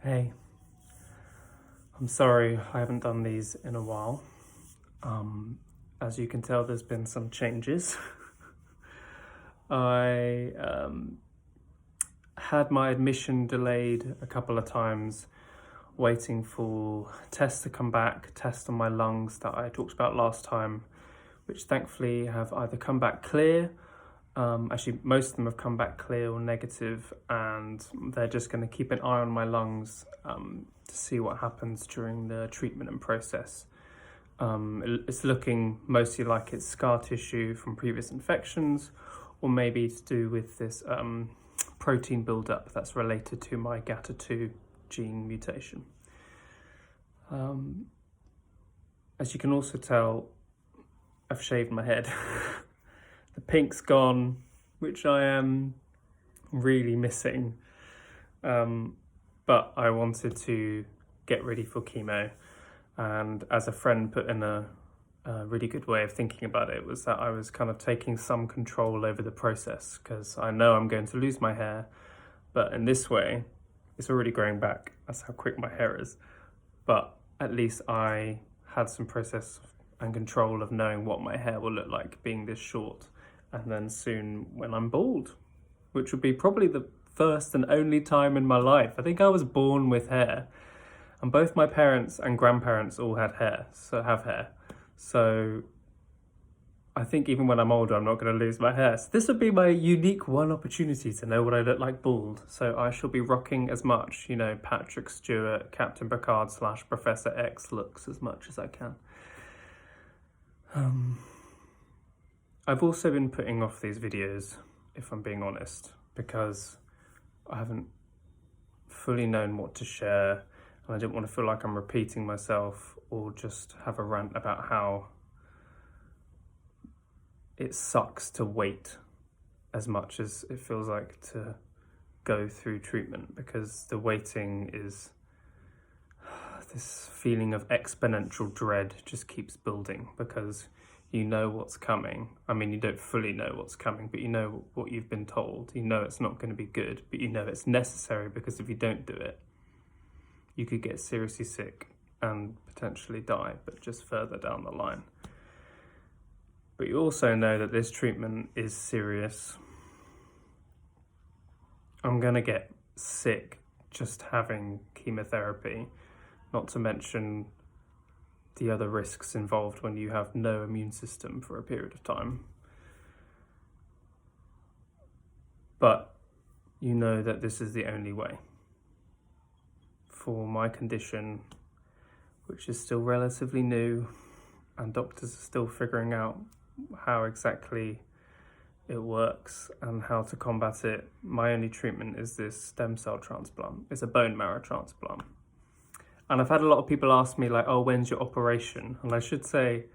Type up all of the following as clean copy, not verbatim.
Hey, I'm sorry I haven't done these in a while. As you can tell, there's been some changes. I had my admission delayed a couple of times, waiting for tests to come back, tests on my lungs that I talked about last time, which thankfully have either come back clear. Actually, most of them have come back clear or negative, and they're just going to keep an eye on my lungs to see what happens during the treatment and process. It's looking mostly like it's scar tissue from previous infections, or maybe to do with this protein buildup that's related to my GATA2 gene mutation. As you can also tell, I've shaved my head. The pink's gone, which I am really missing. But I wanted to get ready for chemo. And as a friend put in a really good way of thinking about it, was that I was kind of taking some control over the process, because I know I'm going to lose my hair, but in this way, it's already growing back. That's how quick my hair is. But at least I had some process and control of knowing what my hair will look like being this short, and then soon when I'm bald, which would be probably the first and only time in my life. I think I was born with hair, and both my parents and grandparents all had hair, so have hair. So I think even when I'm older, I'm not going to lose my hair. So this would be my unique one opportunity to know what I look like bald. So I shall be rocking as much, Patrick Stewart, Captain Picard / Professor X looks as much as I can. I've also been putting off these videos, if I'm being honest, because I haven't fully known what to share, and I didn't want to feel like I'm repeating myself or just have a rant about how it sucks to wait as much as it feels like to go through treatment, because the waiting is this feeling of exponential dread just keeps building, because you know what's coming. I mean, you don't fully know what's coming, but you know what you've been told. You know it's not going to be good, but you know it's necessary, because if you don't do it, you could get seriously sick and potentially die, but just further down the line. But you also know that this treatment is serious. I'm going to get sick just having chemotherapy, not to mention the other risks involved when you have no immune system for a period of time. But you know that this is the only way. For my condition, which is still relatively new, and doctors are still figuring out how exactly it works and how to combat it, my only treatment is this stem cell transplant. It's a bone marrow transplant. And I've had a lot of people ask me, like, oh, when's your operation? And I should say,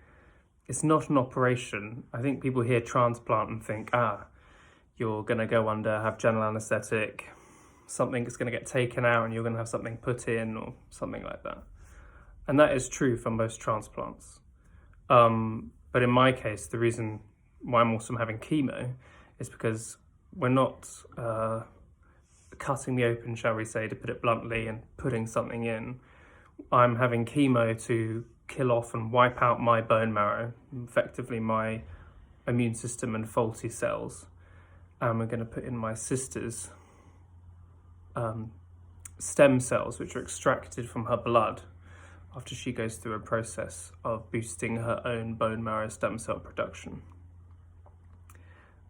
it's not an operation. I think people hear transplant and think, you're going to go under, have general anesthetic, something is going to get taken out and you're going to have something put in or something like that. And that is true for most transplants. But in my case, the reason why I'm also having chemo is because we're not cutting me open, shall we say, to put it bluntly, and putting something in. I'm having chemo to kill off and wipe out my bone marrow, effectively my immune system and faulty cells. And we're going to put in my sister's stem cells, which are extracted from her blood after she goes through a process of boosting her own bone marrow stem cell production.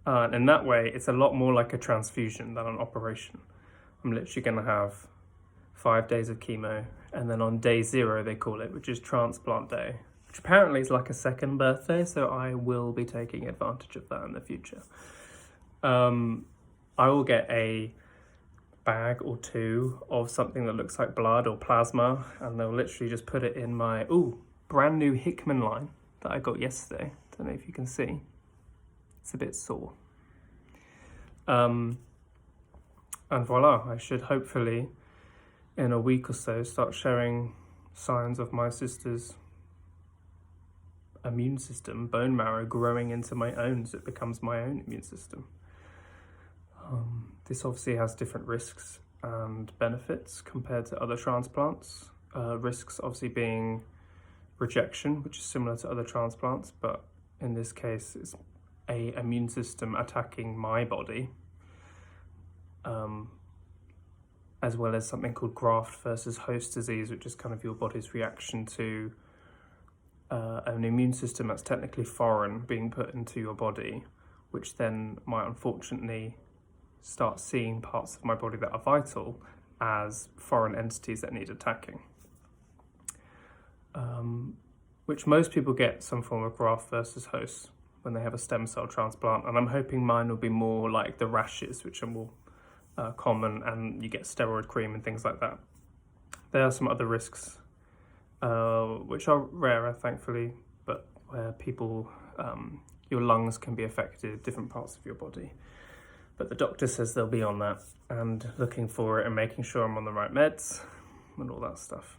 And in that way, it's a lot more like a transfusion than an operation. I'm literally going to have 5 days of chemo, and then on day 0, they call it, which is transplant day, which apparently is like a second birthday, so I will be taking advantage of that in the future. I will get a bag or 2 of something that looks like blood or plasma, and they'll literally just put it in my brand new Hickman line that I got yesterday. Don't know if you can see. It's a bit sore. And voila, I should hopefully in a week or so start showing signs of my sister's immune system, bone marrow, growing into my own, so it becomes my own immune system. This obviously has different risks and benefits compared to other transplants. Risks obviously being rejection, which is similar to other transplants, but in this case it's a immune system attacking my body, as well as something called graft versus host disease, which is kind of your body's reaction to an immune system that's technically foreign being put into your body, which then might unfortunately start seeing parts of my body that are vital as foreign entities that need attacking. Which most people get some form of graft versus host when they have a stem cell transplant, and I'm hoping mine will be more like the rashes, which are more common, and you get steroid cream and things like that. There are some other risks which are rarer, thankfully, but where people, your lungs can be affected, different parts of your body. But the doctor says they'll be on that and looking for it and making sure I'm on the right meds and all that stuff.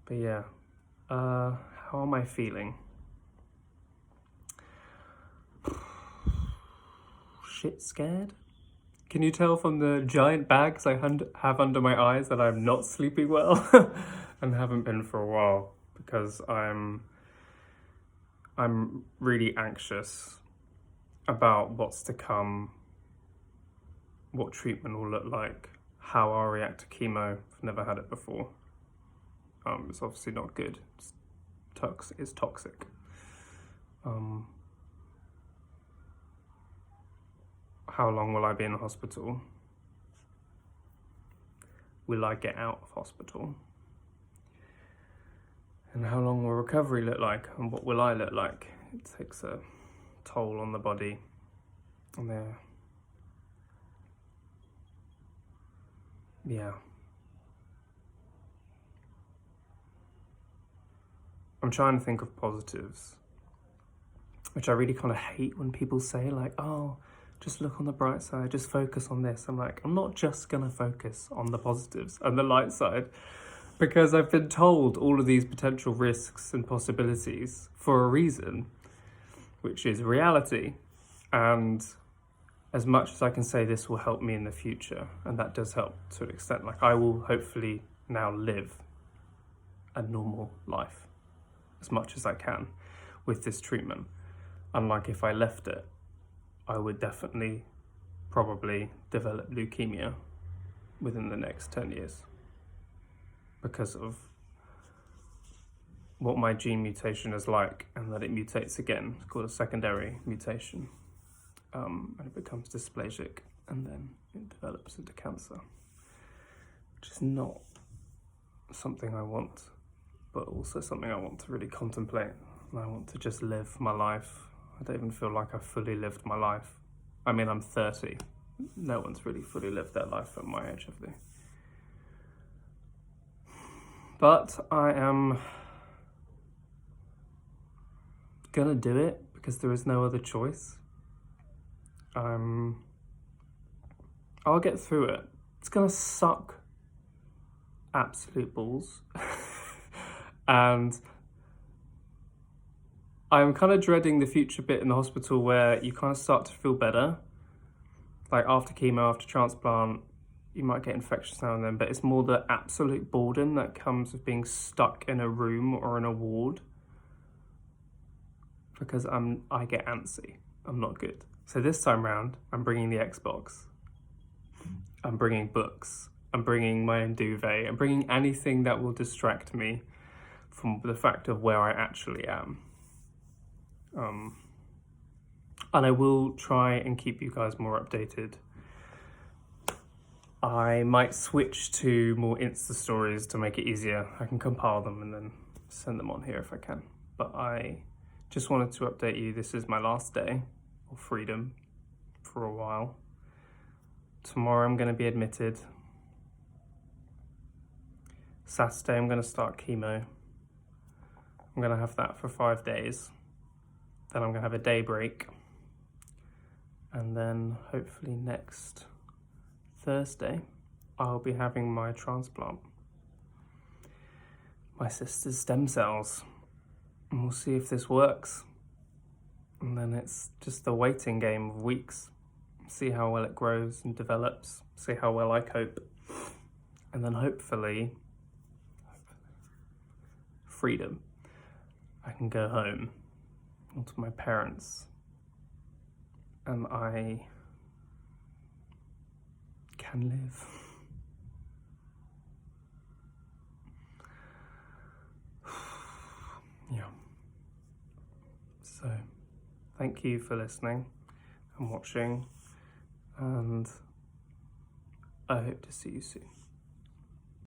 But yeah, how am I feeling? Shit scared? Can you tell from the giant bags I have under my eyes that I'm not sleeping well and haven't been for a while, because I'm really anxious about what's to come, what treatment will look like, how I'll react to chemo. I've never had it before. It's obviously not good. It's toxic. How long will I be in the hospital? Will I get out of hospital? And how long will recovery look like? And what will I look like? It takes a toll on the body. And yeah. I'm trying to think of positives, which I really kind of hate when people say like, oh, just look on the bright side, just focus on this. I'm like, I'm not just gonna focus on the positives and the light side, because I've been told all of these potential risks and possibilities for a reason, which is reality. And as much as I can say this will help me in the future, and that does help to an extent, like I will hopefully now live a normal life as much as I can with this treatment. Unlike if I left it, I would definitely probably develop leukemia within the next 10 years because of what my gene mutation is like, and that it mutates again. It's called a secondary mutation, and it becomes dysplasic, and then it develops into cancer, which is not something I want, but also something I want to really contemplate. And I want to just live my life. I don't even feel like I've fully lived my life. I mean, I'm 30. No one's really fully lived their life at my age, have they? But I am gonna do it because there is no other choice. I'll get through it. It's gonna suck absolute balls. And I'm kind of dreading the future bit in the hospital where you kind of start to feel better. Like after chemo, after transplant, you might get infections now and then, but it's more the absolute boredom that comes with being stuck in a room or in a ward. Because I get antsy. I'm not good. So this time round, I'm bringing the Xbox. I'm bringing books. I'm bringing my own duvet. I'm bringing anything that will distract me from the fact of where I actually am. And I will try and keep you guys more updated. I might switch to more Insta stories to make it easier. I can compile them and then send them on here if I can. But I just wanted to update you. This is my last day of freedom for a while. Tomorrow I'm going to be admitted. Saturday I'm going to start chemo. I'm going to have that for 5 days. Then I'm going to have a day break. And then hopefully next Thursday, I'll be having my transplant. My sister's stem cells. And we'll see if this works. And then it's just the waiting game of weeks see how well it grows and develops, see how well I cope, and then hopefully, freedom. I can go home to my parents and I can live. Yeah. So, thank you for listening and watching, and I hope to see you soon.